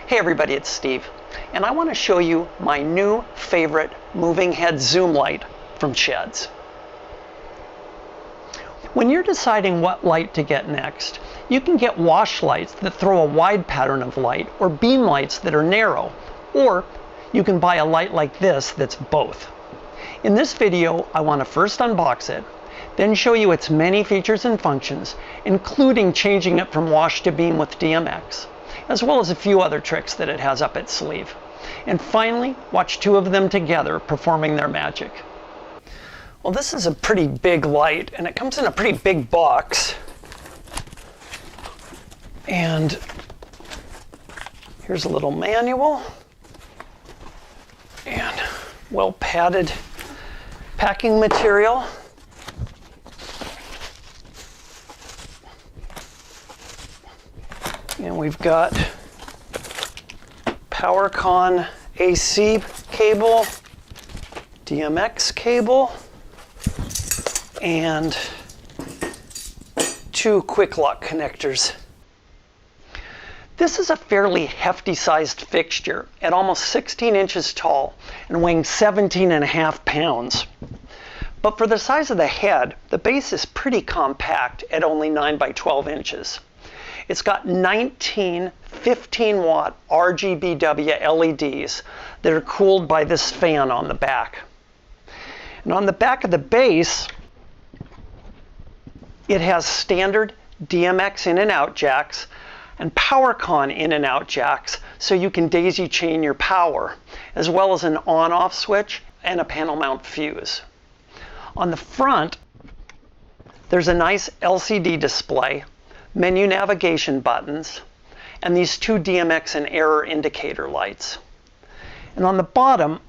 Hey everybody, it's Steve, and I want to show you my new favorite moving head zoom light from SHEHDS. When you're deciding what light to get next, you can get wash lights that throw a wide pattern of light, or beam lights that are narrow, or you can buy a light like this that's both. In this video, I want to first unbox it, then show you its many features and functions, including changing it from wash to beam with DMX, as well as a few other tricks that it has up its sleeve. And finally, watch two of them together performing their magic. Well, this is a pretty big light, and it comes in a pretty big box. And here's a little manual and well padded packing material. And we've got PowerCon AC cable, DMX cable, and two quick lock connectors. This is a fairly hefty sized fixture at almost 16 inches tall and weighing 17.5 pounds. But for the size of the head, the base is pretty compact at only 9 by 12 inches. It's got 19 15-watt RGBW LEDs that are cooled by this fan on the back. And on the back of the base, it has standard DMX in and out jacks and PowerCon in and out jacks, so you can daisy chain your power, as well as an on-off switch and a panel mount fuse. On the front, there's a nice LCD display, menu navigation buttons, and these two DMX and error indicator lights. And on the bottom,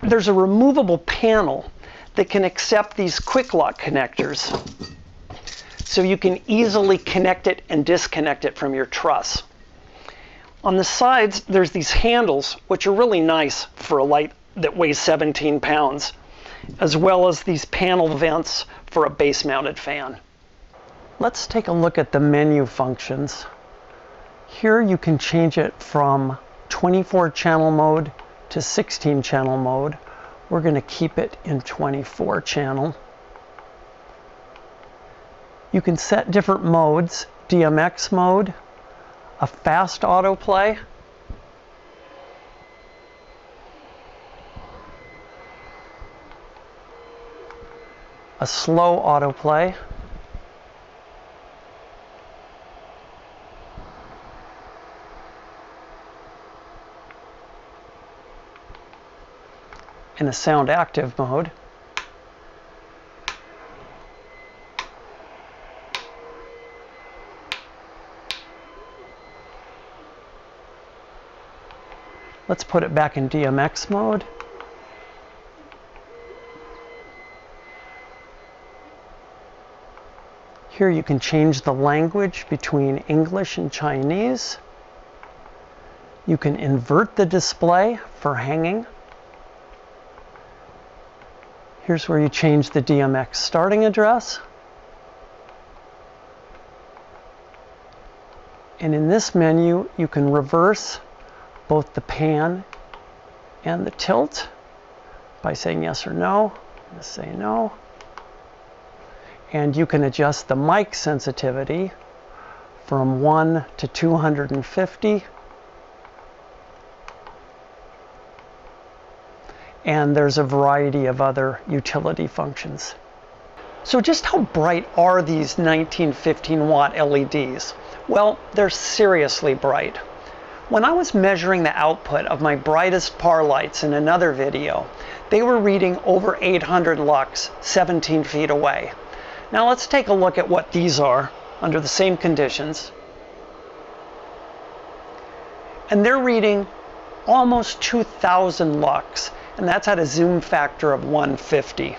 there's a removable panel that can accept these quick lock connectors, so you can easily connect it and disconnect it from your truss. On the sides, there's these handles, which are really nice for a light that weighs 17 pounds, as well as these panel vents for a base-mounted fan. Let's take a look at the menu functions. Here you can change it from 24 channel mode to 16 channel mode. We're going to keep it in 24 channel. You can set different modes: DMX mode, a fast autoplay, a slow autoplay, and a sound active mode. Let's put it back in DMX mode. Here you can change the language between English and Chinese. You can invert the display for hanging. Here's where you change the DMX starting address. And in this menu, you can reverse both the pan and the tilt by saying yes or no. I'm going to say no. And you can adjust the mic sensitivity from 1 to 250. And there's a variety of other utility functions. So just how bright are these 19 15-watt LEDs? Well, they're seriously bright. When I was measuring the output of my brightest par lights in another video, they were reading over 800 lux 17 feet away. Now let's take a look at what these are under the same conditions. And they're reading almost 2,000 lux, and that's at a zoom factor of 150.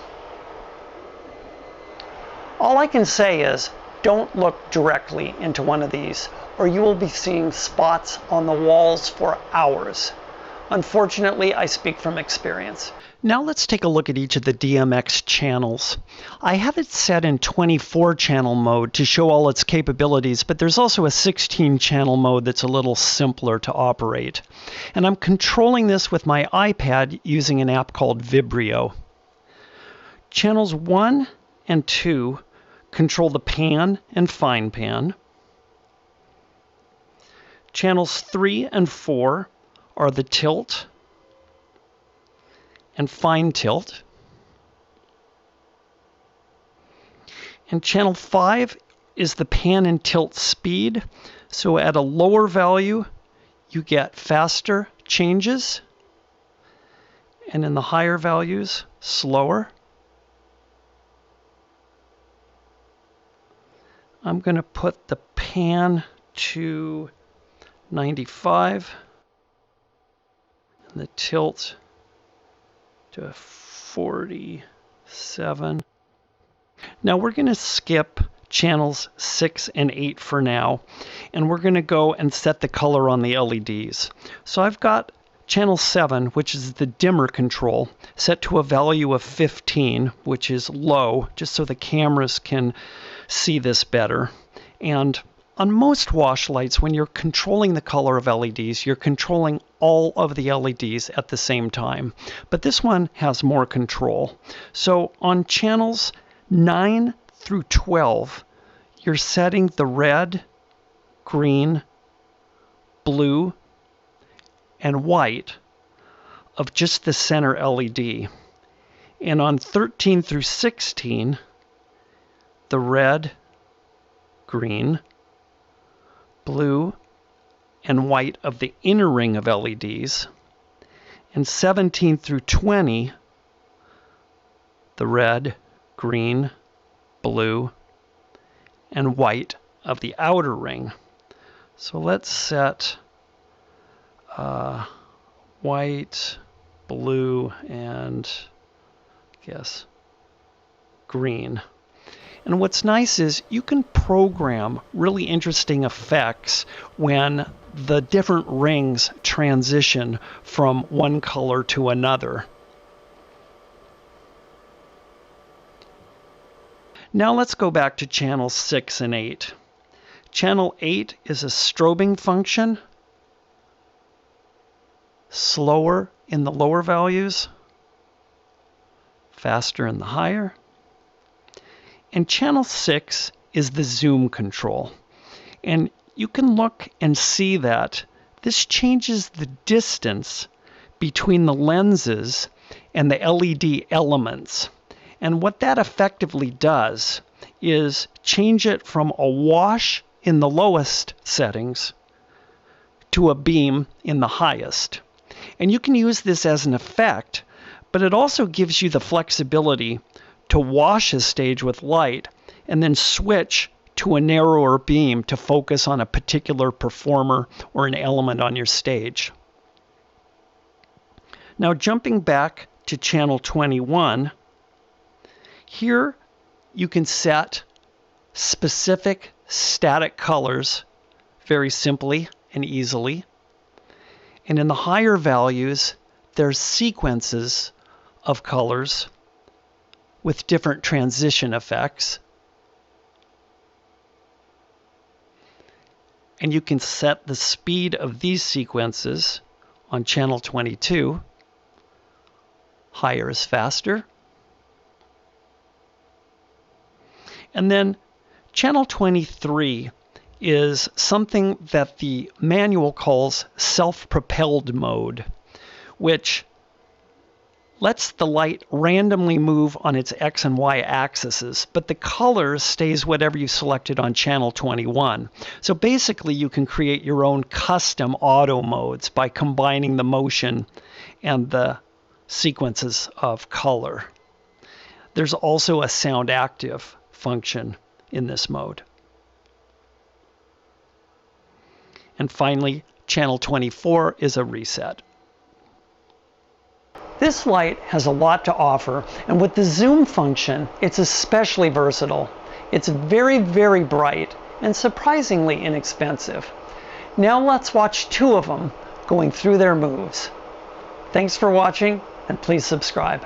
All I can say is, don't look directly into one of these, or you will be seeing spots on the walls for hours. Unfortunately, I speak from experience. Now let's take a look at each of the DMX channels. I have it set in 24 channel mode to show all its capabilities, but there's also a 16 channel mode that's a little simpler to operate. And I'm controlling this with my iPad using an app called Vibrio. Channels 1 and 2 control the pan and fine pan. Channels 3 and 4 are the tilt and fine tilt. And channel 5 is the pan and tilt speed. So at a lower value, you get faster changes, and in the higher values, slower. I'm going to put the pan to 95 and the tilt to 47. Now we're going to skip channels 6 and 8 for now, and we're going to go and set the color on the LEDs. So I've got channel 7, which is the dimmer control, set to a value of 15, which is low, just so the cameras can see this better. And on most wash lights, when you're controlling the color of LEDs, you're controlling all of the LEDs at the same time. But this one has more control. So on channels 9 through 12, you're setting the red, green, blue, and white of just the center LED. And on 13 through 16, the red, green, blue, and white of the inner ring of LEDs. And 17 through 20, the red, green, blue, and white of the outer ring. So let's set white, blue, and I guess green. And what's nice is you can program really interesting effects when the different rings transition from one color to another. Now let's go back to channels 6 and 8. Channel 8 is a strobing function, slower in the lower values, faster in the higher. And channel 6 is the zoom control. And you can look and see that this changes the distance between the lenses and the LED elements. And what that effectively does is change it from a wash in the lowest settings to a beam in the highest. And you can use this as an effect, but it also gives you the flexibility to wash a stage with light and then switch to a narrower beam to focus on a particular performer or an element on your stage. Now jumping back to channel 21, here you can set specific static colors very simply and easily. And in the higher values, there's sequences of colors with different transition effects. And you can set the speed of these sequences on channel 22. Higher is faster. And then channel 23 is something that the manual calls self-propelled mode, which lets the light randomly move on its X and Y axes, but the color stays whatever you selected on channel 21. So basically you can create your own custom auto modes by combining the motion and the sequences of color. There's also a sound active function in this mode. And finally, channel 24 is a reset. This light has a lot to offer, and with the zoom function, it's especially versatile. It's very, very bright and surprisingly inexpensive. Now let's watch two of them going through their moves. Thanks for watching, and please subscribe.